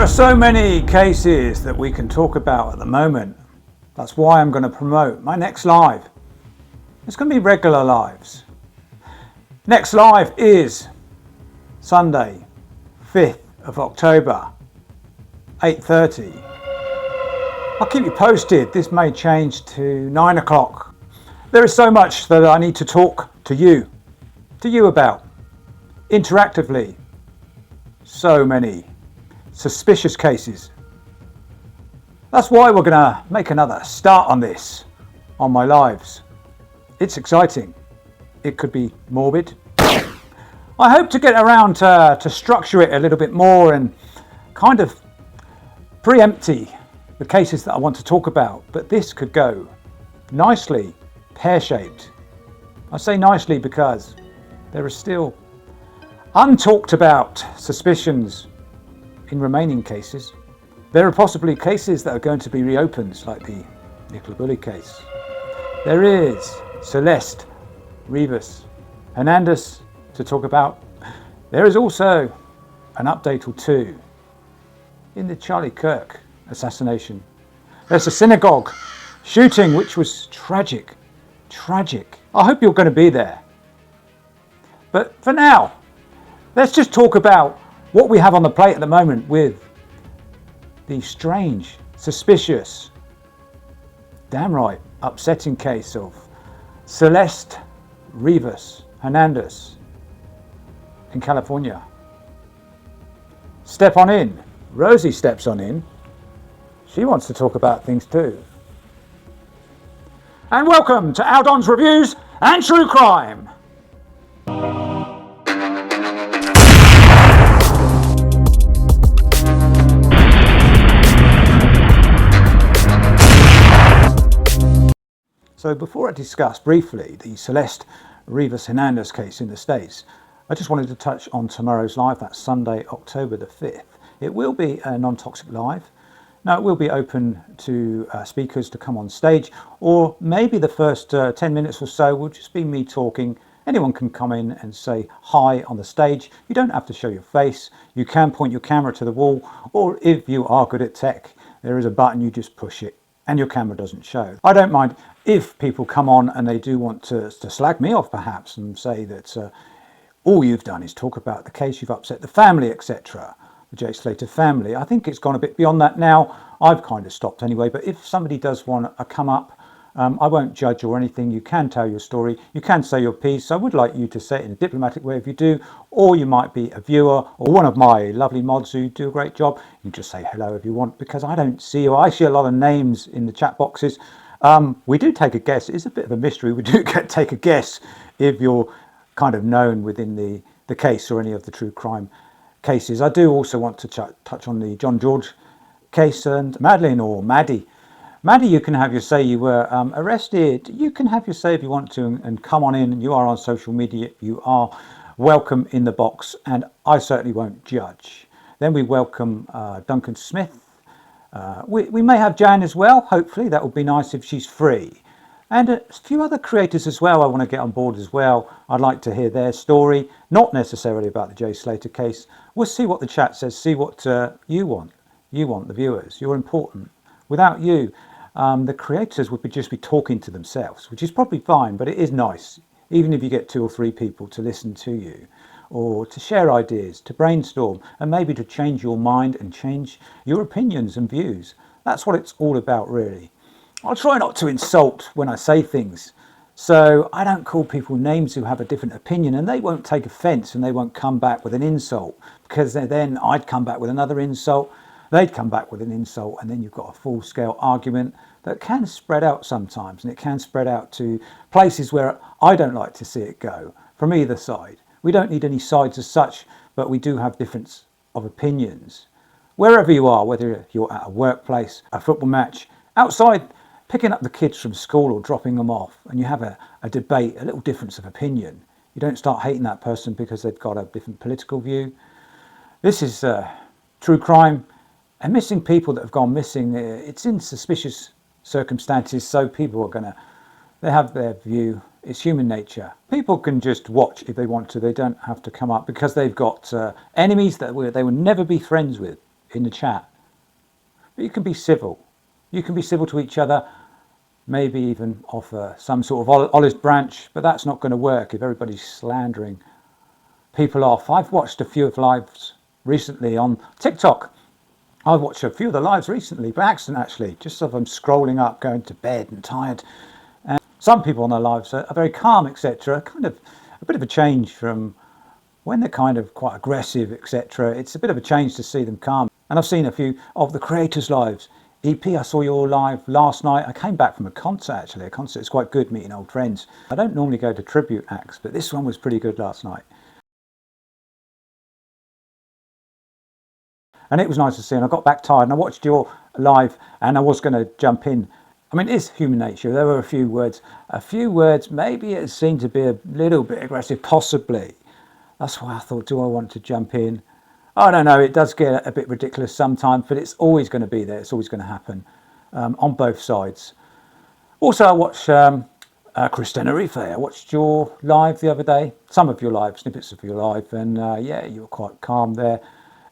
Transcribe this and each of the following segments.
are so many cases that we can talk about at the moment. That's why I'm going to promote my next live. It's going to be regular lives. Next live is Sunday, 5th of October, 8:30. I'll keep you posted. This may change to 9 o'clock. There is so much that I need to talk to you about, interactively. So many suspicious cases. That's why we're going to make another start on this, on my lives. It's exciting. It could be morbid. I hope to get around to structure it a little bit more and kind of preempty the cases that I want to talk about, but this could go nicely pear-shaped. I say nicely because there are still untalked about suspicions in remaining cases. There are possibly cases that are going to be reopened, like the Nicola Bulley case. There is Celeste, Rivas, Hernandez to talk about. There is also an update or two in the Charlie Kirk assassination. There's a synagogue shooting which was tragic. I hope you're going to be there. But for now, let's just talk about what we have on the plate at the moment with the strange, suspicious, damn right upsetting case of Celeste, Rivas, Hernandez in California. Step on in. Rosie steps on in. She wants to talk about things too. And welcome to Aldon's Reviews and True Crime. So before I discuss briefly the Celeste Rivas Hernandez case in the States, I just wanted to touch on tomorrow's live. That's Sunday, October the 5th. It will be a non-toxic live. Now, it will be open to speakers to come on stage, or maybe the first 10 minutes or so will just be me talking. Anyone can come in and say hi on the stage. You don't have to show your face. You can point your camera to the wall, or if you are good at tech, there is a button, you just push it and your camera doesn't show. I don't mind if people come on and they do want to slag me off perhaps and say that all you've done is talk about the case, you've upset the family, etc. The J. Slater family. I think it's gone a bit beyond that now. I've kind of stopped anyway, but if somebody does want to come up, I won't judge or anything. You can tell your story, you can say your piece. I would like you to say it in a diplomatic way if you do, or you might be a viewer or one of my lovely mods who do a great job. You just say hello if you want, because I don't see you. I see a lot of names in the chat boxes. We do take a guess. It's a bit of a mystery. We do take a guess if you're kind of known within the case or any of the true crime cases. I do also want to touch on the John George case and Madeline or Maddie. Maddie, you can have your say. You were arrested. You can have your say if you want to and come on in. You are on social media. You are welcome in the box, and I certainly won't judge. Then we welcome Duncan Smith. We may have Jan as well. Hopefully that would be nice if she's free. And a few other creators as well I want to get on board as well. I'd like to hear their story, not necessarily about the J. Slater case. We'll see what the chat says, see what you want. You want the viewers. You're important. Without you, the creators would just be talking to themselves, which is probably fine, but it is nice, even if you get 2 or 3 people to listen to you, or to share ideas, to brainstorm, and maybe to change your mind and change your opinions and views. That's what it's all about, really. I'll try not to insult when I say things, so I don't call people names who have a different opinion, and they won't take offence and they won't come back with an insult, because then I'd come back with another insult, they'd come back with an insult, and then you've got a full-scale argument that can spread out sometimes, and it can spread out to places where I don't like to see it go, from either side. We don't need any sides as such, but we do have difference of opinions. Wherever you are, whether you're at a workplace, a football match, outside, picking up the kids from school or dropping them off, and you have a debate, a little difference of opinion. You don't start hating that person because they've got a different political view. This is true crime and missing people that have gone missing. It's in suspicious circumstances, so people are they have their view. It's human nature. People can just watch if they want to. They don't have to come up because they've got enemies that they will never be friends with in the chat. But you can be civil. You can be civil to each other, maybe even offer some sort of olive branch, but that's not going to work if everybody's slandering people off. I've watched a few of lives recently on TikTok. I've watched a few of the lives recently by accident, actually, just of them scrolling up, going to bed and tired. And some people on their lives are very calm, etc. Kind of a bit of a change from when they're kind of quite aggressive, etc. It's a bit of a change to see them calm. And I've seen a few of the creators' lives. EP, I saw your live last night. I came back from a concert, actually. A concert is quite good, meeting old friends. I don't normally go to tribute acts, but this one was pretty good last night. And it was nice to see, and I got back tired, and I watched your live, and I was going to jump in. I mean, it is human nature. There were a few words, maybe it seemed to be a little bit aggressive, possibly. That's why I thought, do I want to jump in? I don't know, it does get a bit ridiculous sometimes, but it's always going to be there. It's always going to happen on both sides. Also, I watched Chris Tenerife. I watched your live the other day, some of your live, snippets of your live, and yeah, you were quite calm there.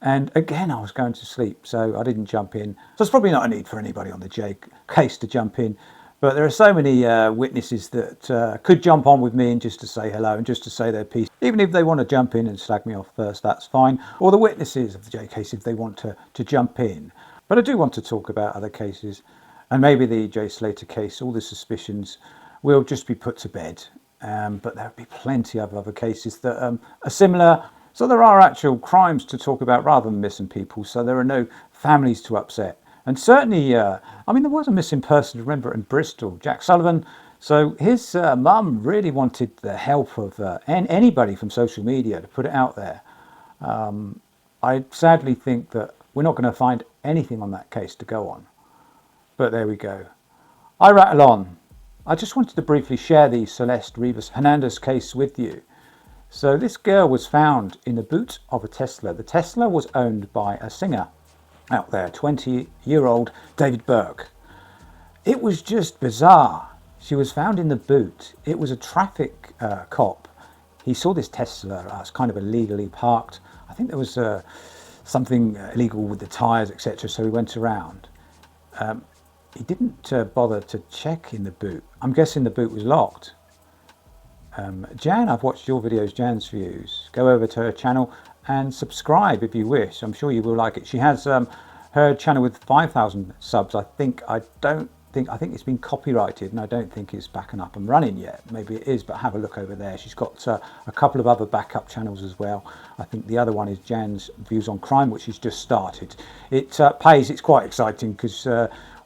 And again, I was going to sleep, so I didn't jump in. So it's probably not a need for anybody on the J case to jump in. But there are so many witnesses that could jump on with me and just to say hello and just to say their piece. Even if they want to jump in and slag me off first, that's fine. Or the witnesses of the J case if they want to jump in. But I do want to talk about other cases. And maybe the J Slater case, all the suspicions will just be put to bed. But there'll be plenty of other cases that are similar. So there are actual crimes to talk about rather than missing people. So there are no families to upset. And certainly, I mean, there was a missing person, remember, in Bristol, Jack Sullivan. So his mum really wanted the help of anybody from social media to put it out there. I sadly think that we're not going to find anything on that case to go on. But there we go. I rattle on. I just wanted to briefly share the Celeste Rivas Hernandez case with you. So this girl was found in the boot of a Tesla. The Tesla was owned by a singer out there, 20-year-old David Burke. It was just bizarre. She was found in the boot. It was a traffic cop. He saw this Tesla as kind of illegally parked. I think there was something illegal with the tyres, etc. So he went around. He didn't bother to check in the boot. I'm guessing the boot was locked. Jan, I've watched your videos, Jan's Views. Go over to her channel and subscribe if you wish. I'm sure you will like it. She has her channel with 5,000 subs. I think it's been copyrighted, and I don't think it's back and up and running yet. Maybe it is, but have a look over there. She's got a couple of other backup channels as well. I think the other one is Jan's Views on Crime, which she's just started. It pays. It's quite exciting because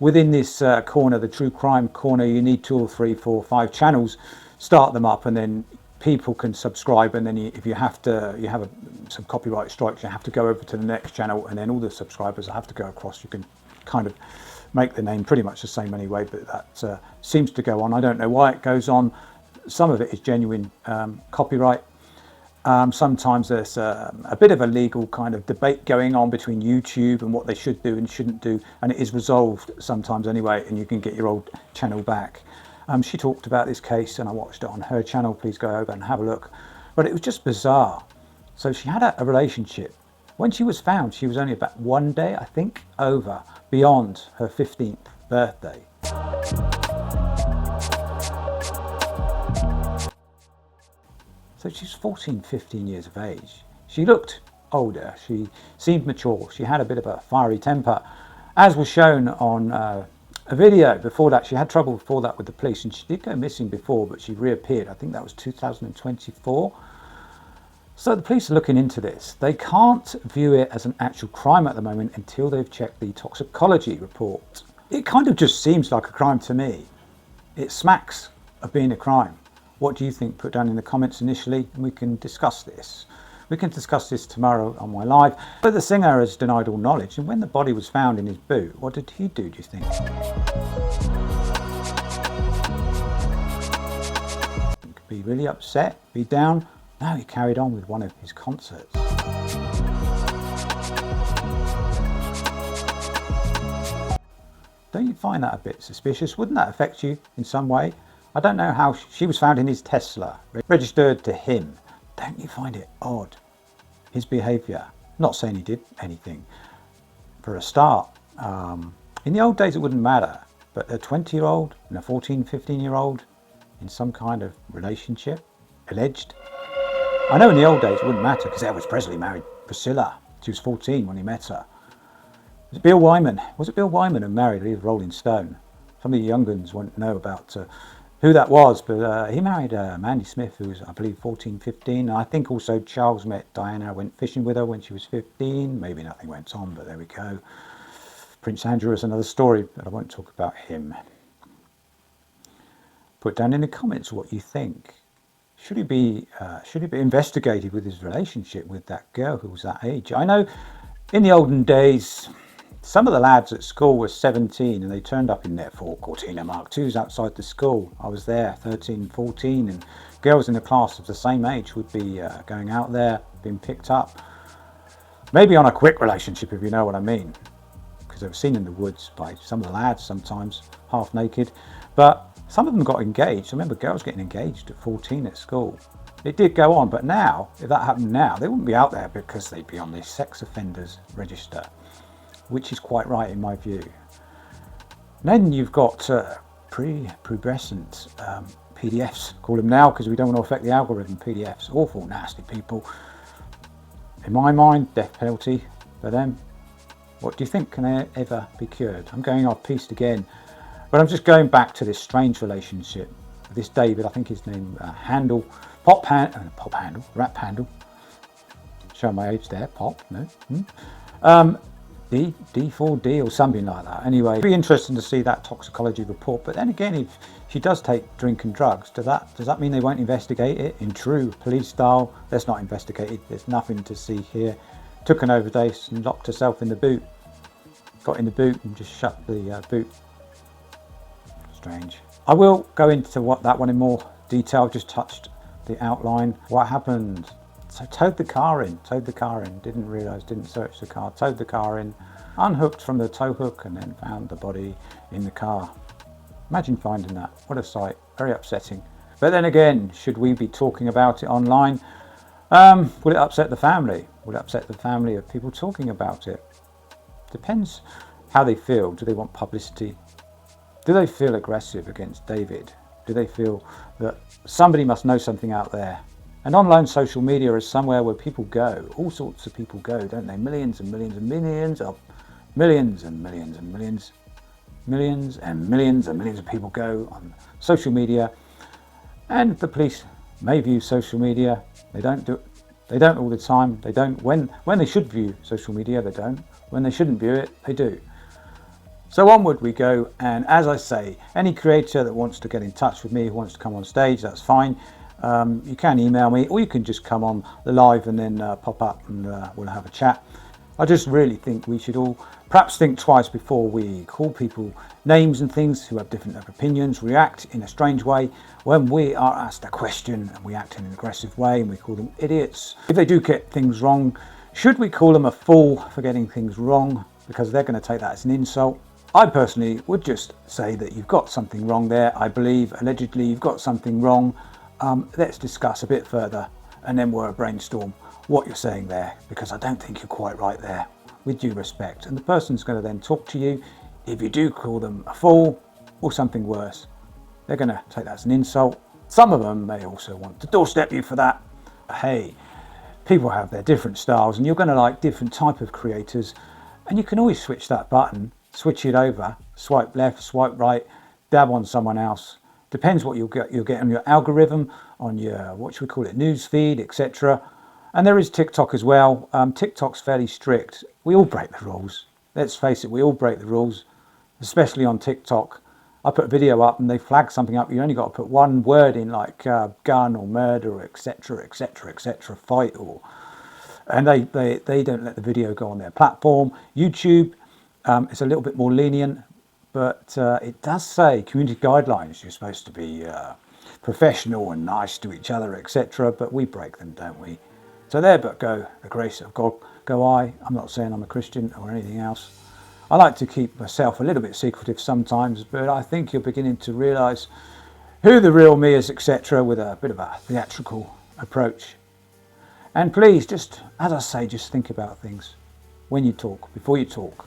within this corner, the true crime corner, you need 2 or 3, 4, 5 channels. Start them up, and then people can subscribe, and then if you have some copyright strikes, you have to go over to the next channel, and then all the subscribers have to go across. You can kind of make the name pretty much the same anyway, but that seems to go on. I don't know why it goes on. Some of it is genuine copyright. Sometimes there's a bit of a legal kind of debate going on between YouTube and what they should do and shouldn't do, and it is resolved sometimes anyway, and you can get your old channel back. She talked about this case, and I watched it on her channel. Please go over and have a look. But it was just bizarre. So she had a relationship. When she was found, she was only about 1 day, I think, beyond her 15th birthday. So she's 14, 15 years of age. She looked older. She seemed mature. She had a bit of a fiery temper, as was shown on a video before that. She had trouble before that with the police, and she did go missing before, but she reappeared. I think that was 2024. So the police are looking into this. They can't view it as an actual crime at the moment until they've checked the toxicology report. It kind of just seems like a crime to me. It smacks of being a crime. What do you think? Put down in the comments initially, and we can discuss this. We can discuss this tomorrow on my live. But the singer has denied all knowledge, and when the body was found in his boot, what did he do you think? Be really upset, be down. No, he carried on with one of his concerts. Don't you find that a bit suspicious? Wouldn't that affect you in some way? I don't know how she was found in his Tesla, registered to him. Don't you find it odd? His behaviour. Not saying he did anything. for a start. In the old days it wouldn't matter, but a 20-year-old and a 14, 15-year-old in some kind of relationship, alleged. I know in the old days it wouldn't matter because Elvis Presley married Priscilla. She was 14 when he met her. Was it Bill Wyman who married her, Rolling Stone? Some of the young ones won't know about who that was, but he married Mandy Smith, who was, I believe, 14, 15. And I think also Charles met Diana, went fishing with her when she was 15. Maybe nothing went on, but there we go. Prince Andrew is another story, but I won't talk about him. Put down in the comments what you think. Should he be investigated with his relationship with that girl who was that age? I know in the olden days, some of the lads at school were 17 and they turned up in their Ford Cortina Mark IIs outside the school. I was there, 13, 14, and girls in a class of the same age would be going out there, being picked up. Maybe on a quick relationship, if you know what I mean, because they were seen in the woods by some of the lads, sometimes half naked. But some of them got engaged. I remember girls getting engaged at 14 at school. It did go on, but now, if that happened now, they wouldn't be out there because they'd be on the sex offenders register, which is quite right in my view. Then you've got prepubescent PDFs, call them now because we don't want to affect the algorithm. PDFs, awful, nasty people. In my mind, death penalty for them. What do you think? Can they ever be cured? I'm going off piste again, but I'm just going back to this strange relationship. This David, I think his name, Rap Handle. Show my age there, Pop, no? D4D or something like that. Anyway, it'd be interesting to see that toxicology report. But then again, if she does take drink and drugs, does that mean they won't investigate it in true police style? Let's not investigate it. There's nothing to see here. Took an overdose and locked herself in the boot. Got in the boot and just shut the boot. Strange. I will go into that one in more detail. Just touched the outline. What happened? So towed the car in, didn't realise, didn't search the car, towed the car in, unhooked from the tow hook and then found the body in the car. Imagine finding that, what a sight, very upsetting. But then again, should we be talking about it online? Will it upset the family? Will it upset the family of people talking about it? Depends how they feel. Do they want publicity? Do they feel aggressive against David? Do they feel that somebody must know something out there? And online social media is somewhere where people go. All sorts of people go, don't they? Millions and millions and millions of people go on social media. And the police may view social media. They don't all the time. They don't when they should view social media, they don't. When they shouldn't view it, they do. So onward we go, and as I say, any creator that wants to get in touch with me, who wants to come on stage, that's fine. You can email me, or you can just come on the live and then pop up and we'll have a chat. I just really think we should all perhaps think twice before we call people names and things who have different opinions, react in a strange way when we are asked a question and we act in an aggressive way and we call them idiots. If they do get things wrong, should we call them a fool for getting things wrong because they're going to take that as an insult? I personally would just say that you've got something wrong there. I believe, allegedly, you've got something wrong. Let's discuss a bit further and then we'll brainstorm what you're saying there, because I don't think you're quite right there, with due respect. And the person's going to then talk to you. If you do call them a fool or something worse, they're going to take that as an insult. Some of them may also want to doorstep you for that. Hey, people have their different styles and you're going to like different type of creators, and you can always switch that button, switch it over, swipe left, swipe right, dab on someone else. Depends what you'll get on your algorithm, on your, what should we call it, news feed, etc. And there is TikTok as well. TikTok's fairly strict. We all break the rules. Let's face it, we all break the rules, especially on TikTok. I put a video up and they flag something up. You only got to put one word in, like gun or murder, or etc., etc., etc., fight, or, and they don't let the video go on their platform. YouTube, it's a little bit more lenient, but it does say community guidelines. You're supposed to be professional and nice to each other, etc. But we break them, don't we? So there but go, the grace of God go I. I'm not saying I'm a Christian or anything else. I like to keep myself a little bit secretive sometimes, but I think you're beginning to realise who the real me is, etc., with a bit of a theatrical approach. And please, just, as I say, just think about things when you talk, before you talk.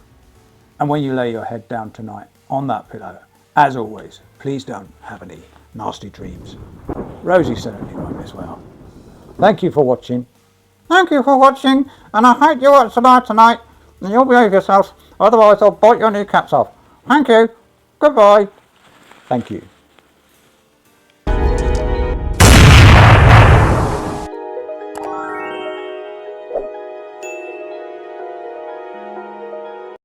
And when you lay your head down tonight on that pillow, as always, please don't have any nasty dreams. Rosie certainly won't as well. Thank you for watching. Thank you for watching, and I hope you watch tonight and you'll behave yourselves, otherwise I'll bite your kneecaps off. Thank you. Goodbye. Thank you.